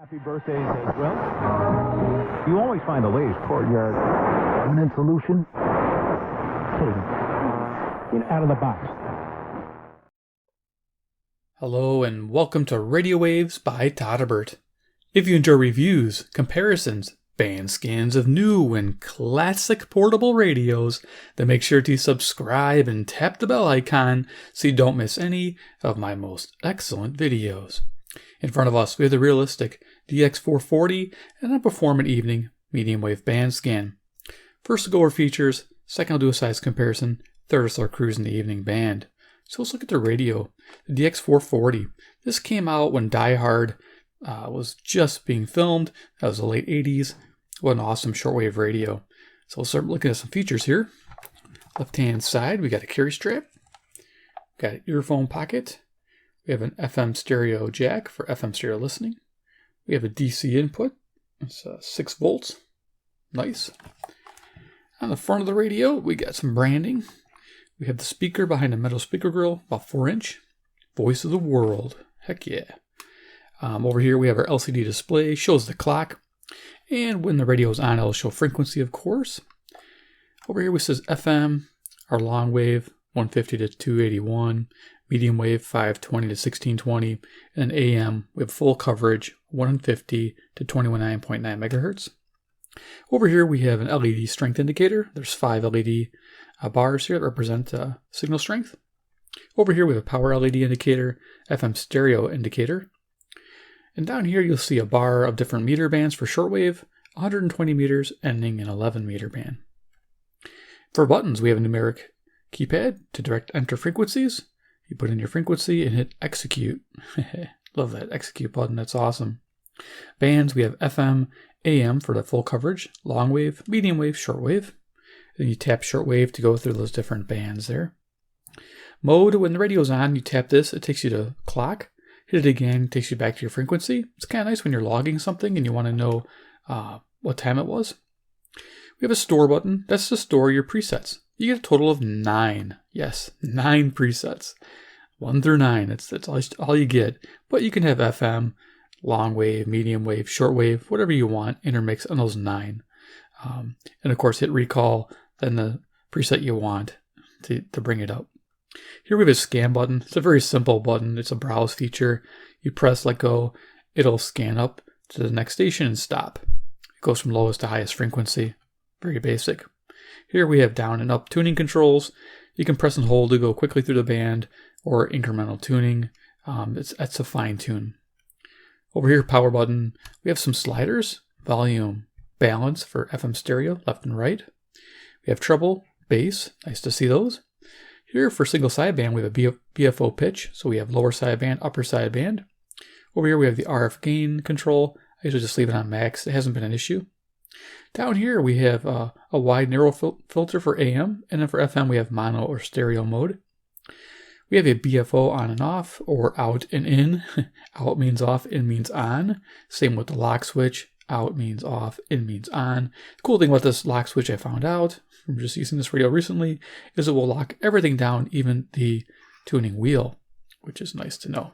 Happy birthdays as well. You always find the latest courtyard permanent solution. Out of the box. Hello and welcome to Radio Waves by Todderbert. If you enjoy reviews, comparisons, band scans of new and classic portable radios, then make sure to subscribe and tap the bell icon so you don't miss any of my most excellent videos. In front of us, we have the realistic DX-440 and a Performant Evening medium wave band scan. First, we'll go over features. Second, I'll do a size comparison. Third, I'll start cruising the evening band. So let's look at the radio. The DX-440. This came out when Die Hard was just being filmed. That was the late 80s. What an awesome shortwave radio. So we'll start looking at some features here. Left-hand side, we got a carry strap. Got an earphone pocket. We have an FM stereo jack for FM stereo listening. We have a DC input. It's 6 volts. Nice. On the front of the radio, we got some branding. We have the speaker behind a metal speaker grill, about 4-inch. Voice of the world. Heck yeah. Over here, we have our LCD display. Shows the clock. And when the radio is on, it'll show frequency, of course. Over here, we says FM, our long wave, 150 to 281. Medium wave, 520 to 1620. And AM, we have full coverage, 150 to 29.9 megahertz. Over here, we have an LED strength indicator. There's 5 LED bars here that represent signal strength. Over here, we have a power LED indicator, FM stereo indicator. And down here, you'll see a bar of different meter bands for shortwave, 120 meters, ending in 11 meter band. For buttons, we have a numeric keypad to direct enter frequencies. You put in your frequency and hit execute. Love that execute button. That's awesome. Bands, we have FM, AM for the full coverage, long wave, medium wave, shortwave. Then you tap shortwave to go through those different bands there. Mode, when the radio's on, you tap this, it takes you to clock. Hit it again, it takes you back to your frequency. It's kind of nice when you're logging something and you want to know what time it was. We have a store button. That's to store your presets. You get a total of 9. Yes, 9 presets. 1 through 9. That's all you get. But you can have FM, long wave, medium wave, short wave, whatever you want, intermix on those 9. And of course, hit recall, then the preset you want to bring it up. Here we have a scan button. It's a very simple button. It's a browse feature. You press let go. It'll scan up to the next station and stop. It goes from lowest to highest frequency. Very basic. Here we have down and up tuning controls. You can press and hold to go quickly through the band or incremental tuning. That's a fine tune. Over here, power button. We have some sliders. Volume, balance for FM stereo, left and right. We have treble, bass. Nice to see those. Here for single sideband, we have a BFO pitch. So we have lower sideband, upper sideband. Over here, we have the RF gain control. I usually just leave it on max. It hasn't been an issue. Down here, we have a wide narrow filter for AM, and then for FM, we have mono or stereo mode. We have a BFO on and off, or out and in. Out means off, in means on. Same with the lock switch. Out means off, in means on. The cool thing about this lock switch I found out from just using this radio recently is it will lock everything down, even the tuning wheel, which is nice to know.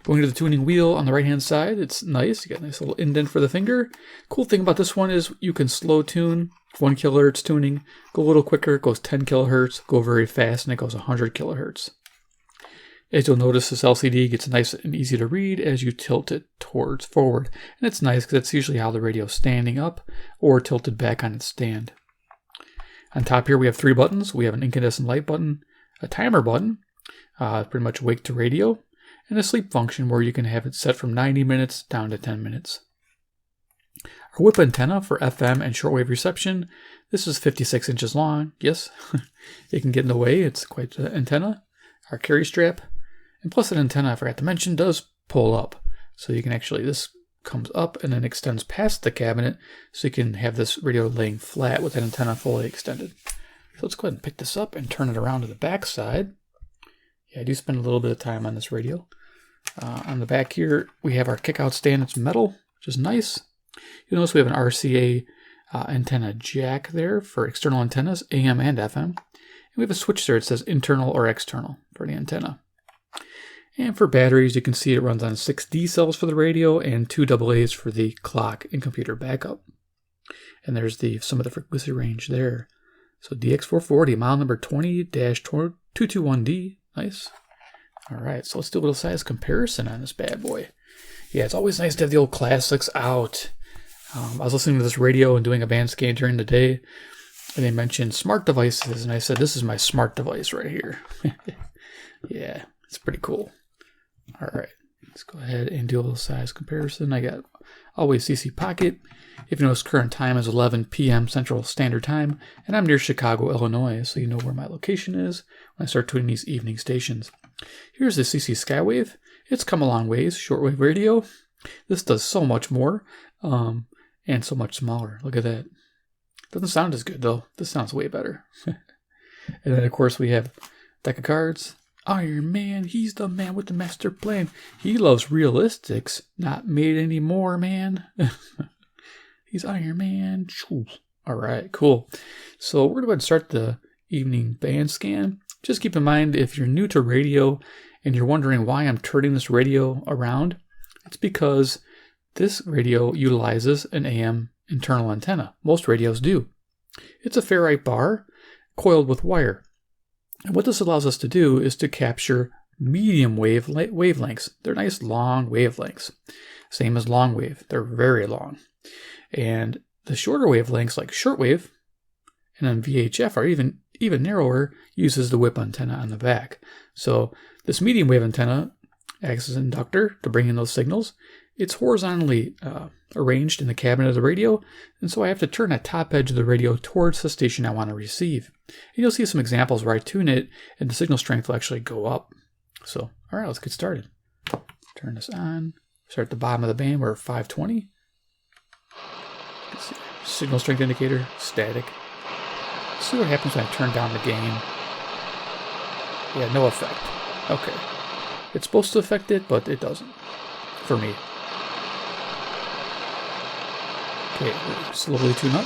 Going to the tuning wheel on the right-hand side, it's nice. You got a nice little indent for the finger. Cool thing about this one is you can slow tune, 1 kilohertz tuning, go a little quicker, it goes 10 kilohertz, go very fast, and it goes 100 kilohertz. As you'll notice, this LCD gets nice and easy to read as you tilt it towards forward. And it's nice because that's usually how the radio is standing up or tilted back on its stand. On top here, we have 3 buttons. We have an incandescent light button, a timer button, pretty much wake to radio, and a sleep function where you can have it set from 90 minutes down to 10 minutes. Our whip antenna for FM and shortwave reception. This is 56 inches long. Yes, it can get in the way. It's quite an antenna. Our carry strap. And plus an antenna, I forgot to mention, does pull up. So you can actually, this comes up and then extends past the cabinet. So you can have this radio laying flat with that antenna fully extended. So let's go ahead and pick this up and turn it around to the back side. Yeah, I do spend a little bit of time on this radio. On the back here, we have our kick-out stand. It's metal, which is nice. You'll notice we have an RCA antenna jack there for external antennas, AM and FM. And we have a switch there. It says internal or external for the antenna. And for batteries, you can see it runs on 6 D cells for the radio and 2 AA's for the clock and computer backup. And there's some of the frequency range there. So DX-440, model number 20-221D. Nice. All right, so let's do a little size comparison on this bad boy. Yeah, it's always nice to have the old classics out. I was listening to this radio and doing a band scan during the day, and they mentioned smart devices, and I said, this is my smart device right here. Yeah, it's pretty cool. All right, let's go ahead and do a little size comparison. I got always CC Pocket. If you notice, current time is 11 p.m. Central Standard Time, and I'm near Chicago, Illinois, so you know where my location is when I start tuning these evening stations. Here's the CC Skywave. It's come a long ways, shortwave radio. This does so much more, and so much smaller. Look at that. Doesn't sound as good, though. This sounds way better. And then, of course, we have deck of cards. Iron Man, he's the man with the master plan. He loves realistics, not made anymore, man. He's Iron Man. All right, cool. So we're going to start the evening band scan. Just keep in mind, if you're new to radio and you're wondering why I'm turning this radio around, it's because this radio utilizes an AM internal antenna. Most radios do. It's a ferrite bar coiled with wire. And what this allows us to do is to capture medium wave wavelengths. They're nice long wavelengths. Same as long wave. They're very long. And the shorter wavelengths like shortwave and then VHF are even narrower, uses the whip antenna on the back. So this medium wave antenna acts as an inductor to bring in those signals. It's horizontally arranged in the cabinet of the radio, and so I have to turn that top edge of the radio towards the station I want to receive. And you'll see some examples where I tune it, and the signal strength will actually go up. So, all right, let's get started. Turn this on. Start at the bottom of the band. We're at 520. Let's see. Signal strength indicator, static. Let's see what happens when I turn down the gain. Yeah, no effect. Okay. It's supposed to affect it, but it doesn't. For me. Okay, slowly tune up.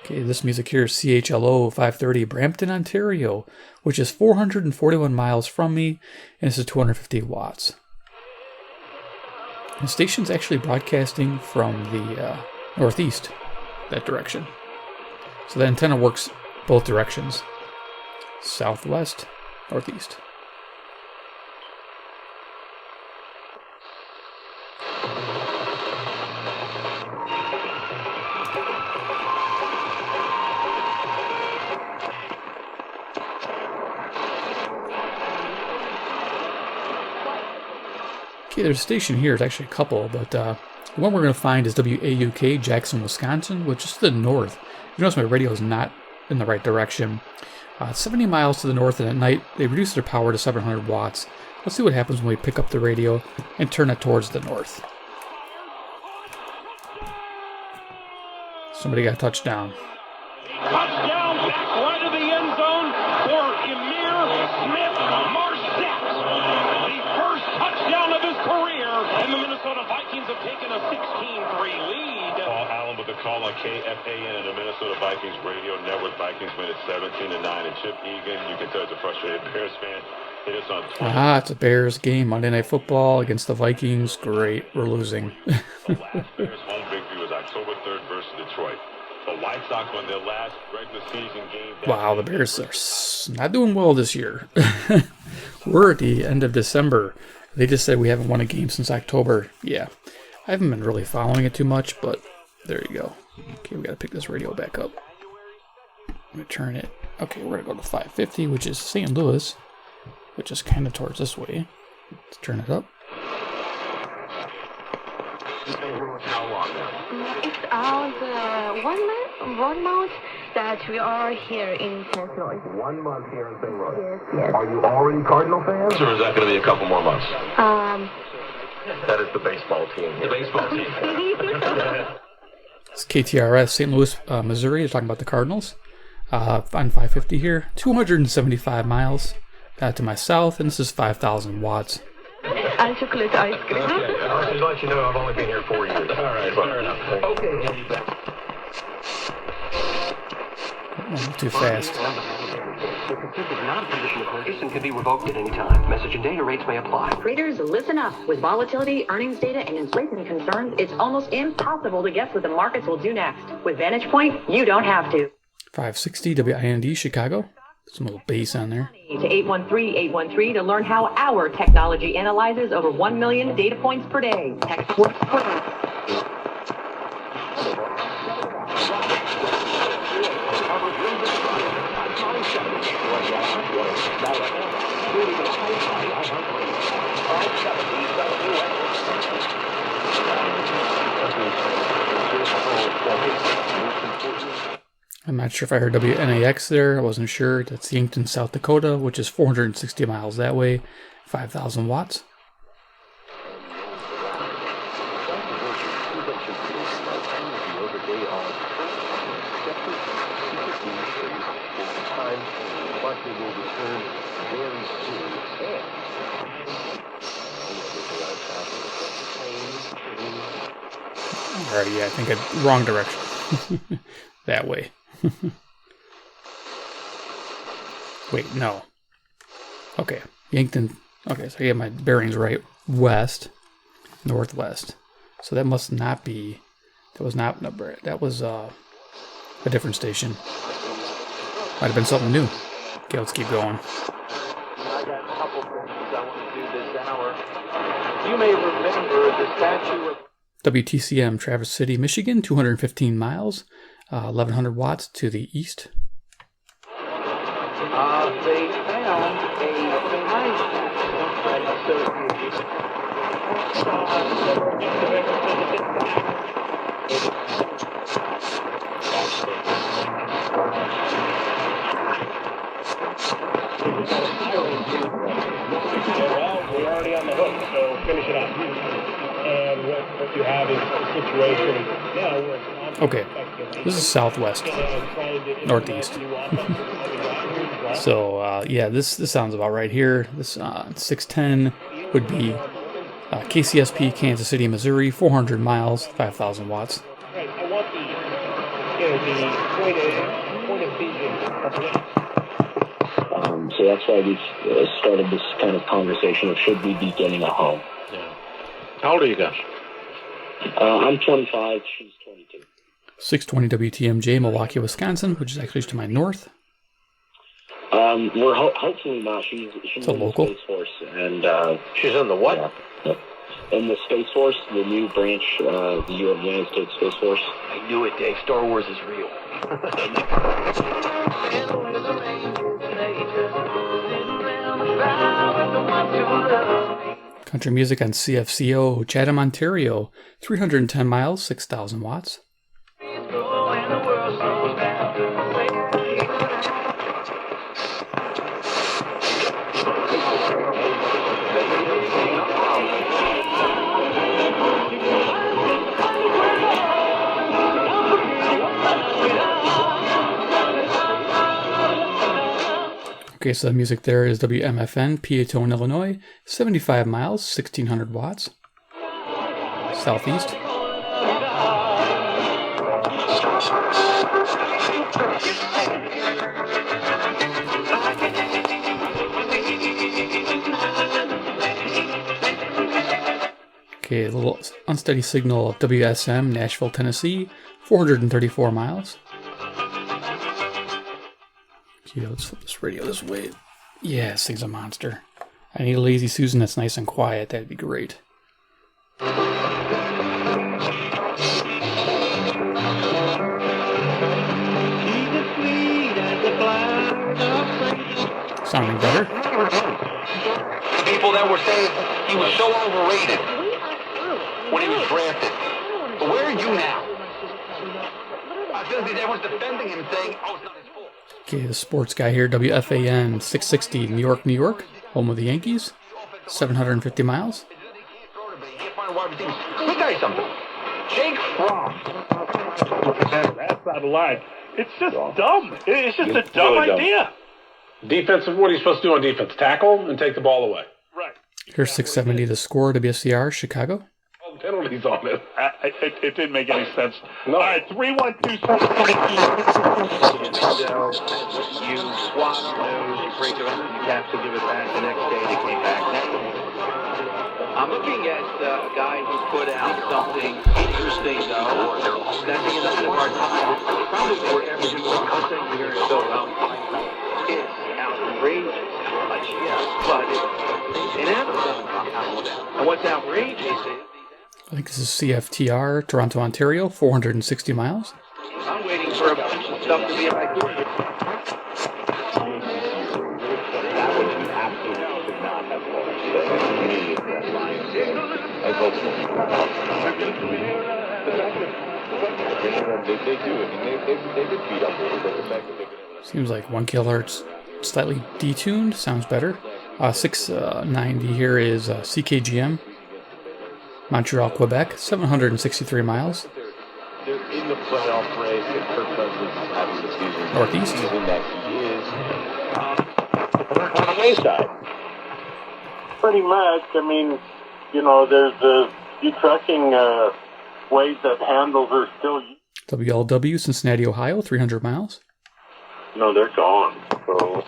Okay, this music here is CHLO 530 Brampton, Ontario, which is 441 miles from me, and this is 250 watts. The station's actually broadcasting from the northeast, that direction. So the antenna works both directions, southwest, northeast. Okay, there's a station here. It's actually a couple, but the one we're going to find is WAUK, Jackson, Wisconsin, which is to the north. You notice my radio is not in the right direction. 70 miles to the north, and at night they reduce their power to 700 watts. Let's see what happens when we pick up the radio and turn it towards the north. Somebody got a touchdown. Touchdown back right of the end zone for Emir Smith Marset. The first touchdown of his career, and the Minnesota Vikings have taken a 16-3 lead. Paul Allen with the call on KFAN and the Minnesota Vikings radio network. Vikings win at 17-9, and Chip Egan, you can tell it's a frustrated Bears fan. Hit us on 20. It's a Bears game, Monday Night Football against the Vikings. Great, we're losing. The last Bears home victory was October 3rd versus Detroit. The White Sox won their last regular season game. Wow, the Bears are not doing well this year. We're at the end of December. They just said we haven't won a game since October. Yeah, I haven't been really following it too much, but there you go. Okay, we got to pick this radio back up. I'm going to turn it. Okay, we're going to go to 550, which is St. Louis, which is kind of towards this way. Let's turn it up. How long now? It's around 1 month that we are here in St. Louis. 1 month here in St. Louis. Yes. Are you already Cardinal fans, or is that going to be a couple more months? That is the baseball team. The baseball team. It's KTRS, St. Louis, Missouri. They're talking about the Cardinals. On 550 here, 275 miles to my south, and this is 5,000 watts. And chocolate ice cream. Okay, I'll just let you know I've only been here 4 years. All right, fair enough. Okay, Too fast. The consent is not a condition of purchase and can be revoked at any time. Message and data rates may apply. Traders, listen up. With volatility, earnings data, and inflation concerns, it's almost impossible to guess what the markets will do next. With Vantage Point, you don't have to. 560 WIND Chicago. Some little bass on there. To 813-813 to learn how our technology analyzes over 1 million data points per day. Text I'm not sure if I heard WNAX there. I wasn't sure. That's Yankton, South Dakota, which is 460 miles that way, 5,000 watts. Alright, yeah, I think wrong direction. That way. Wait, no. Okay, Yankton. Okay, so I get my bearings right. West, northwest. So that must not be. That was not. That was a different station. Might have been something new. Okay, let's keep going. I got a couple things I want to do this hour. You may remember the statue of WTCM, Traverse City, Michigan, 215 miles, 1,100 watts to the east. They found a nice We're already on the hook, so finish it up. And what you have is a situation now where it's okay, this is southwest, northeast. So yeah, this sounds about right here. This 610 would be KCSP, Kansas City, Missouri, 400 miles, 5,000 watts. Right. I want the point of vision. So that's why we've started this kind of conversation of should we be getting a home. Yeah. How old are you guys? I'm 25, she's 22. 620 WTMJ, Milwaukee, Wisconsin, which is actually to my north. We're hopefully not. She's in the local. Space Force, and She's in the what? Yeah. In the Space Force, the new branch of the United States Space Force. I knew it, Dave. Star Wars is real. Country music on CFCO, Chatham, Ontario, 310 miles, 6,000 watts. Okay, so the music there is WMFN, Peatone, Illinois, 75 miles, 1,600 watts. Southeast. Okay, a little unsteady signal of WSM, Nashville, Tennessee, 434 miles. Okay, let's flip this radio this way. Yeah, this thing's a monster. I need a Lazy Susan that's nice and quiet. That'd be great. Sounding better. People that were saying he was so overrated when he was drafted. But where are you now? Everyone's defending him, saying, "Oh, it's not his fault." Okay, the sports guy here, WFAN 660, New York, New York, home of the Yankees, 750 miles. Let me tell you something. Jake Frost. That's not a lie. It's just dumb. It's just a dumb idea. Defensive, what are you supposed to do on defense? Tackle and take the ball away. Right. Here's 670, the score, WSCR, Chicago. penalties on it. It didn't make any sense. No. All right, 3-1-2. You swap those, you break it up, you have to give it back the next day. They came back. I'm looking at a guy who put out something interesting, though. Nothing in the hard time. Probably wherever you were something here in Philadelphia. It's outrageous. But it's inevitable. And what's outrageous is... I think this is CFTR, Toronto, Ontario, 460 miles. I'm waiting for a bunch of stuff to be like this. That would be absolutely should not have lost. I hope so. They do. I mean, they did beat up over the fact that they could. Seems like 1 kilohertz slightly detuned. Sounds better. 690 here is CKGM. Montreal, Quebec, 763 miles. They're in the playoff race, and Kirk Cousins is having the season. Northeast. That he is on the wayside. Pretty much. I mean, you know, there's a few trucking ways that handles are still used. WLW, Cincinnati, Ohio, 300 miles. No, they're gone. So.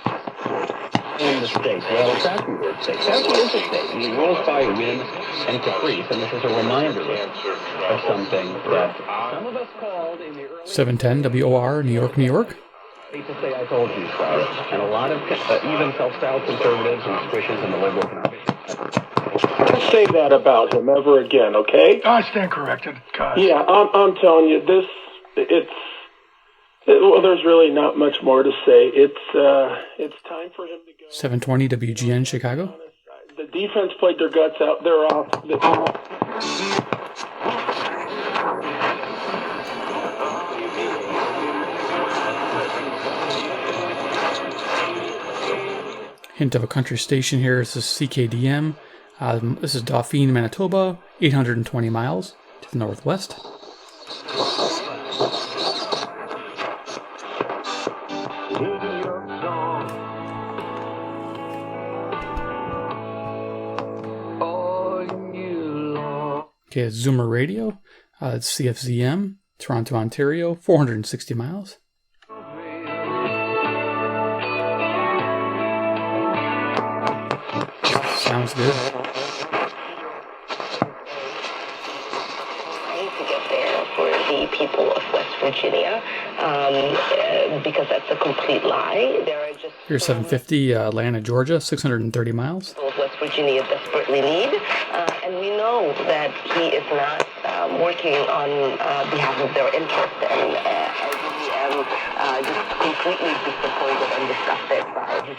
In the state. Well, it's actually where it's state. Actually, is a state. I mean, rules by wind and caprice, and this is a reminder of something that some of us called in the early... 710 WOR, New York, New York. To say I told you so, and a lot of even self-styled conservatives and squishes in the liberal convention. Don't say that about him ever again, okay? I stand corrected, guys. Yeah, I'm telling you, well, there's really not much more to say. It's time for him to go. 720 WGN, Chicago. The defense played their guts out. They're off. Hint of a country station here. This is CKDM. This is Dauphin, Manitoba, 820 miles to the northwest. Okay, it's Zoomer Radio. It's CFZM, Toronto, Ontario, 460 miles. Sounds good. To get there for the people of West Virginia, because that's a complete lie. There are just Here's 750, Atlanta, Georgia, 630 miles. West Virginia desperately need, and we know that he is not working on behalf of their interest, and I really am just completely disappointed and disgusted by his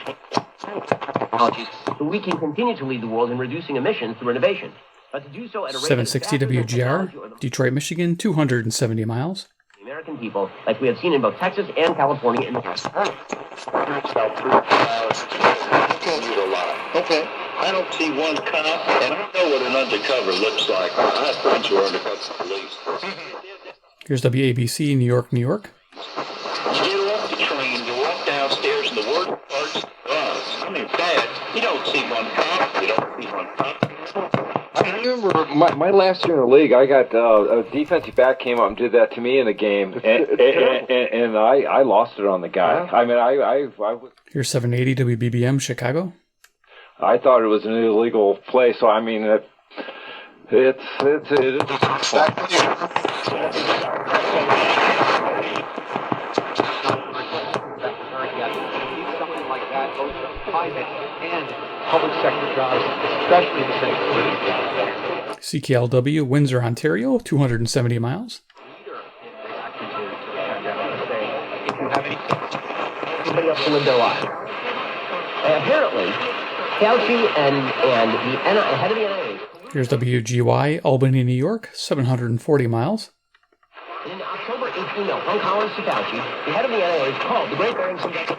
technologies. So we can continue to lead the world in reducing emissions through innovation. But to do so at a rate 760 WGR, Detroit, Michigan, 270 miles. The American people, like we have seen in both Texas and California in the past. Okay. I don't see one cop, and I know what an undercover looks like. I have friends who are undercover police. Here's WABC, New York, New York. You get off the train, you walk downstairs, and the word starts us. I mean, Dad, you don't see one cop. You don't see one cop. I remember my last year in the league, I got a defensive back came up and did that to me in a game, and I lost it on the guy. I mean, I Here's 780 WBBM, Chicago. I thought it was an illegal play, so I mean, it is. Something like that, both private and public sector jobs, especially in the state. CKLW, Windsor, Ontario, 270 miles. Everybody else to live their life. Apparently, Fauci and the head of the NIH. Here's WGY, Albany, New York, 740 miles. In October 18, from Collins to Fauci, the head of the NIH called the Great Barrington Deficit.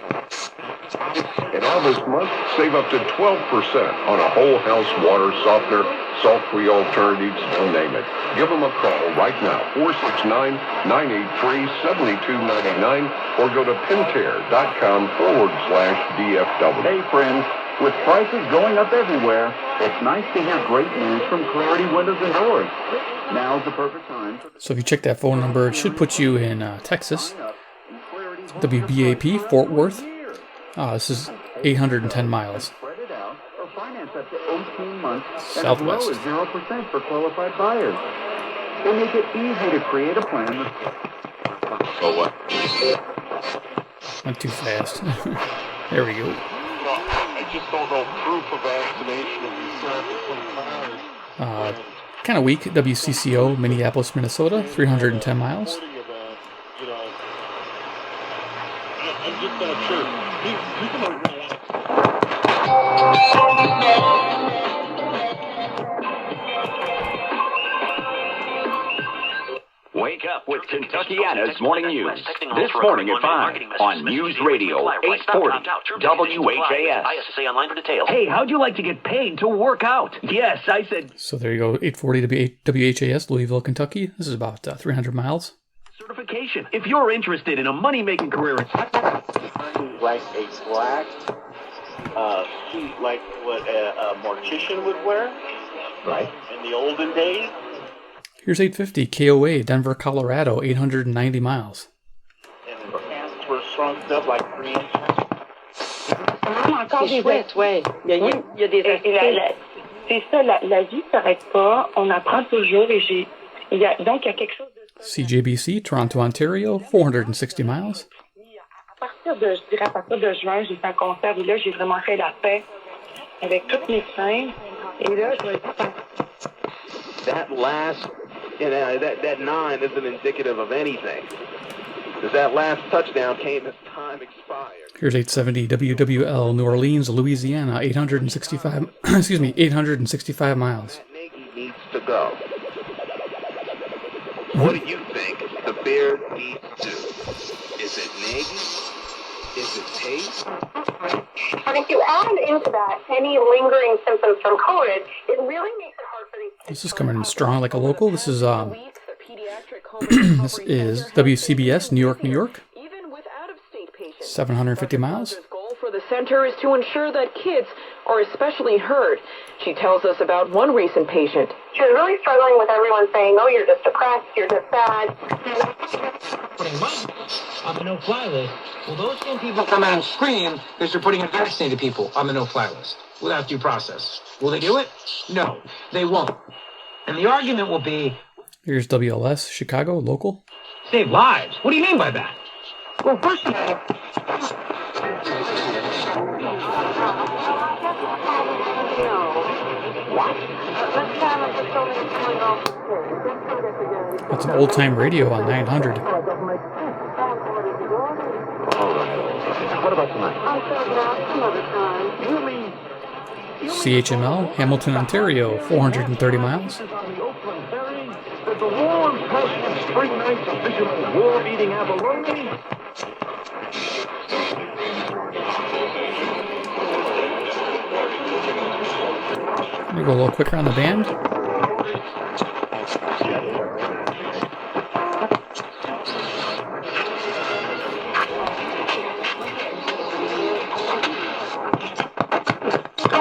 And on this month, save up to 12% on a whole house water softener, salt-free alternatives, you name it. Give them a call right now, 469-983-7299, or go to pentair.com/DFW. Hey, friends. With prices going up everywhere, it's nice to hear great news from Clarity Windows and Doors. Now's the perfect time. So if you check that phone number, it should put you in Texas. WBAP, Fort Worth. This is 810 miles. Southwest. 0% for qualified buyers. They make it easy to create a plan. Oh, what? Went too fast. There we go. I just don't know proof of vaccination of these 25 hours. Kind of weak. WCCO, Minneapolis, Minnesota, 310 miles. I'm just not sure. People are going Wake up with Kentuckiana's Morning News. This morning at 5 on News Radio 840 WHAS. Hey, how'd you like to get paid to work out? Yes, I said... So there you go, 840 WHAS, Louisville, Kentucky. This is about 300 miles. Certification. If you're interested in a money-making career... Like a black suit like what a mortician would wear. Right. In the olden days. Here's 850 KOA, Denver, Colorado, 890 miles. And the pants were shrunk up like 3 inches. C'est chouette, ouais. Il y a des aspects. C'est ça, la vie s'arrête pas. On apprend toujours et donc il y a quelque chose de... CJBC, Toronto, Ontario, 460 miles. À partir de juin, j'ai fait un concert où là, j'ai vraiment fait la paix avec toutes mes craintes. Et là, je vais... That last, that 9 isn't indicative of anything. Because that last touchdown came as time expired. Here's 870 WWL, New Orleans, Louisiana, 865 miles. Nagy needs to go. What do you think the Bears need to do? Is it Nagy? Is it Tate? And if you add into that any lingering symptoms from COVID, it really makes it hard for these kids. This is coming in strong like a local. This is this is WCBS, New York, New York. 750 miles. For the center is to ensure that kids are especially heard. She tells us about one recent patient. She was really struggling with everyone saying, oh, you're just depressed, you're just sad. On the no-fly list. Well, those same people come out and scream because they're putting unvaccinated people on the no-fly list without due process. Will they do it? No, they won't. And the argument will be... Here's WLS, Chicago, local. Save lives? What do you mean by that? Well, first of all... That's an old-time radio on 900. What about tonight? CHML, Hamilton, Ontario, 430 miles. The warm, passionate spring nights of visual war-eating abalone. Let me go a little quicker on the band.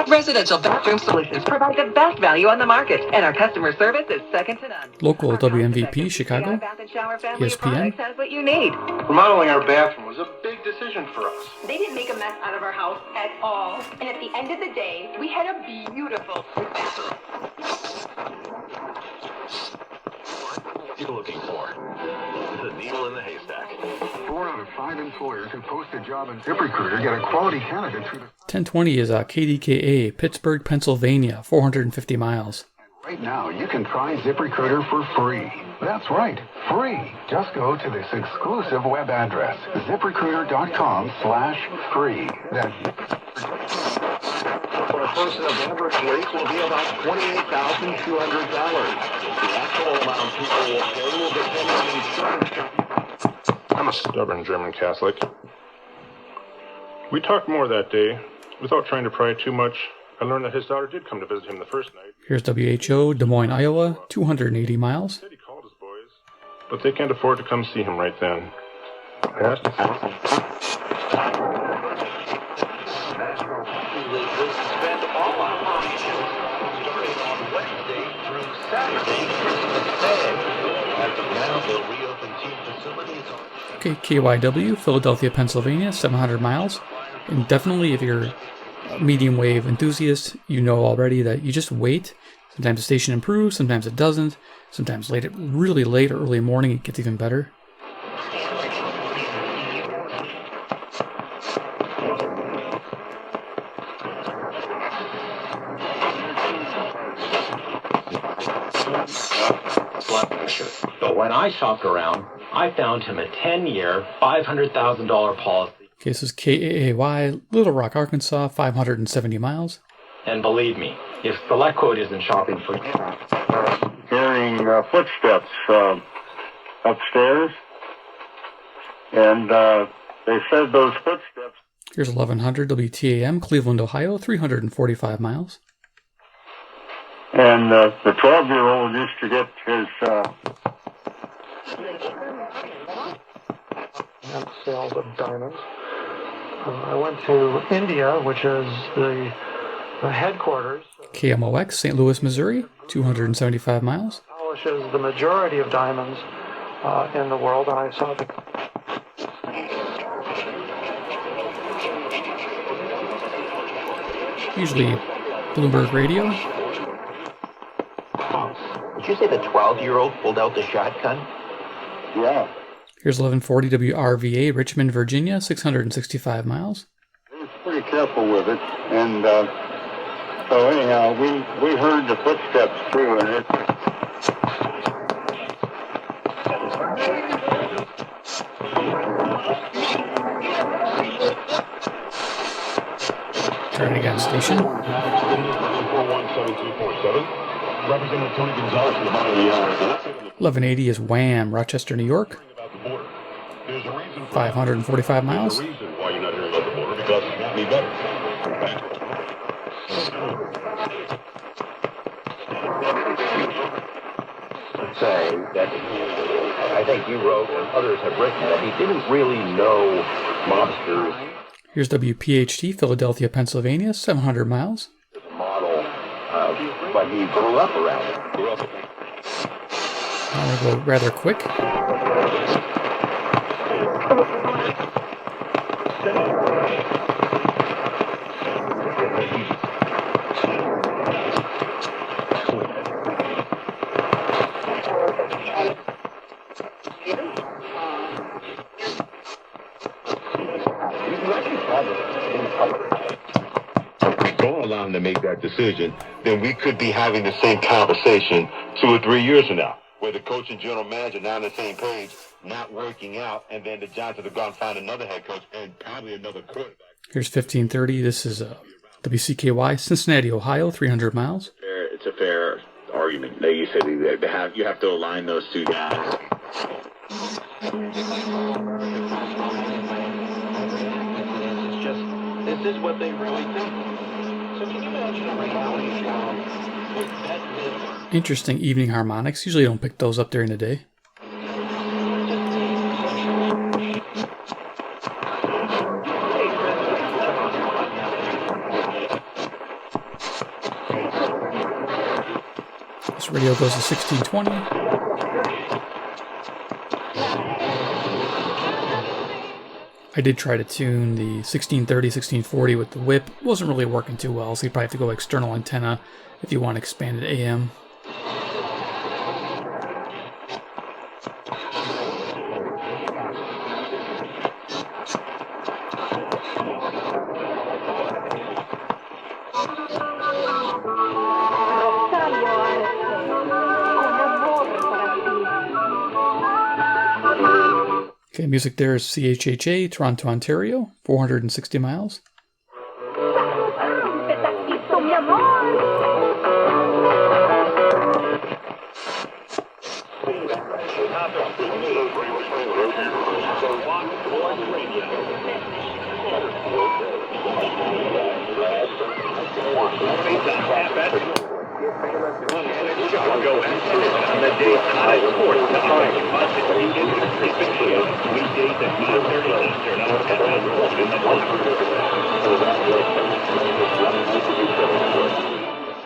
Residential bathroom solutions provide the best value on the market, and our customer service is second to none. Local WMVP, Chicago, ESPN. Has what you need. Remodeling our bathroom was a big decision for us. They didn't make a mess out of our house at all. And at the end of the day, we had a beautiful bathroom. What are you looking for? The needle in the haystack. 4 out of 5 employers who post a job in ZipRecruiter get a quality candidate through the... 1020 is KDKA, Pittsburgh, Pennsylvania, 450 miles. Right now, you can try ZipRecruiter for free. That's right, free. Just go to this exclusive web address, ZipRecruiter.com/free. That's... For a person of average wage will be about $28,200. The actual amount people will pay will depend on insurance. I'm a stubborn German Catholic. We talked more that day. Without trying to pry too much, I learned that his daughter did come to visit him the first night. Here's WHO, Des Moines, Iowa, 280 miles. He called his boys, but they can't afford to come see him right then. I asked if they will suspend all operations starting on Wednesday through Saturday, Christmas Day. As of now, they'll reopen team facilities on... Okay, KYW, Philadelphia, Pennsylvania, 700 miles. And definitely if you're a medium wave enthusiast, you know already that you just wait. Sometimes the station improves, sometimes it doesn't. Sometimes really late or early morning, it gets even better. But when I shopped around, I found him a 10-year, $500,000 policy. Okay, this is KAAY, Little Rock, Arkansas, 570 miles. And believe me, if SelectQuote isn't shopping for you... Hearing footsteps upstairs, and they said those footsteps... Here's 1100 WTAM, Cleveland, Ohio, 345 miles. And the 12-year-old used to get his... sales of diamonds. I went to India, which is the headquarters. KMOX, St. Louis, Missouri, 275 miles. Polishes the majority of diamonds in the world, and I saw the... Usually Bloomberg Radio. Did you say the 12-year-old pulled out the shotgun? Yeah. Here's 1140 WRVA, Richmond, Virginia, 665 miles. He was pretty careful with it, and so anyhow, we heard the footsteps too, and it... Try it again, station. 1180 is Wham, Rochester, New York. 545 miles. Say that I think you wrote and others have written that he didn't really know mobsters. Here's WPHT, Philadelphia, Pennsylvania, 700 miles. Model, but he grew up around it. I'm going to go rather quick. Don't allow him to make that decision, then we could be having the same conversation 2 or 3 years from now, where the coach and general manager not on the same page, not working out, and then the Giants have to go and find another head coach and probably another quarterback. Here's 1530. This is WCKY, Cincinnati, Ohio, 300 miles. It's a fair argument. Like you said, you have to align those two guys. This is what they really think. So can you imagine a reality show with that bit? Interesting evening harmonics. Usually don't pick those up during the day. This radio goes to 1620. I did try to tune the 1630, 1640 with the whip. It wasn't really working too well, so you probably have to go external antenna if you want expanded AM. Okay, music there is CHHA, Toronto, Ontario, 460 miles. Go on the day High Sports weekdays at 9:30 Eastern on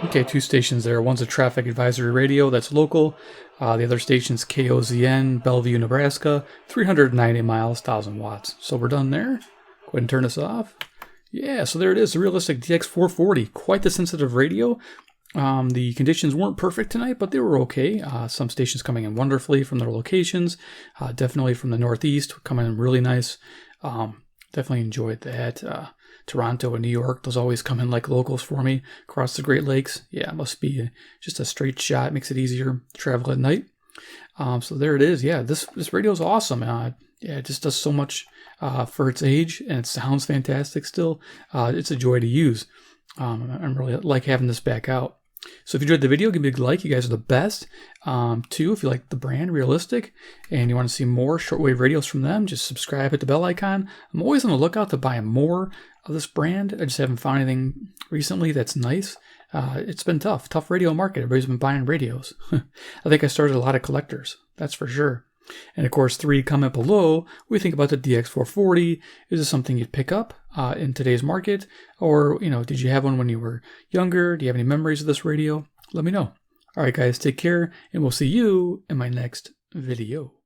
Okay, 2 stations there. One's a traffic advisory radio that's local. The other station's KOZN, Bellevue, Nebraska, 390 miles, 1,000 watts. So we're done there. Go ahead and turn this off. Yeah, so there it is, the realistic DX-440. Quite the sensitive radio. The conditions weren't perfect tonight, but they were okay. Some stations coming in wonderfully from their locations. Definitely from the Northeast, coming in really nice. Definitely enjoyed that. Toronto and New York, those always come in like locals for me. Across the Great Lakes, yeah, it must be just a straight shot. Makes it easier to travel at night. So there it is. Yeah, this radio is awesome. Yeah, it just does so much for its age, and it sounds fantastic still. It's a joy to use. I really like having this back out. So if you enjoyed the video, give me a big like. You guys are the best. 2, if you like the brand Realistic and you want to see more shortwave radios from them, just subscribe, hit the bell icon. I'm always on the lookout to buy more of this brand. I just haven't found anything recently that's nice. It's been tough radio market. Everybody's been buying radios. I think I started a lot of collectors, that's for sure. And of course, 3, comment below what you think about the DX-440. Is this something you'd pick up in today's market? Or, did you have one when you were younger? Do you have any memories of this radio? Let me know. All right, guys, take care, and we'll see you in my next video.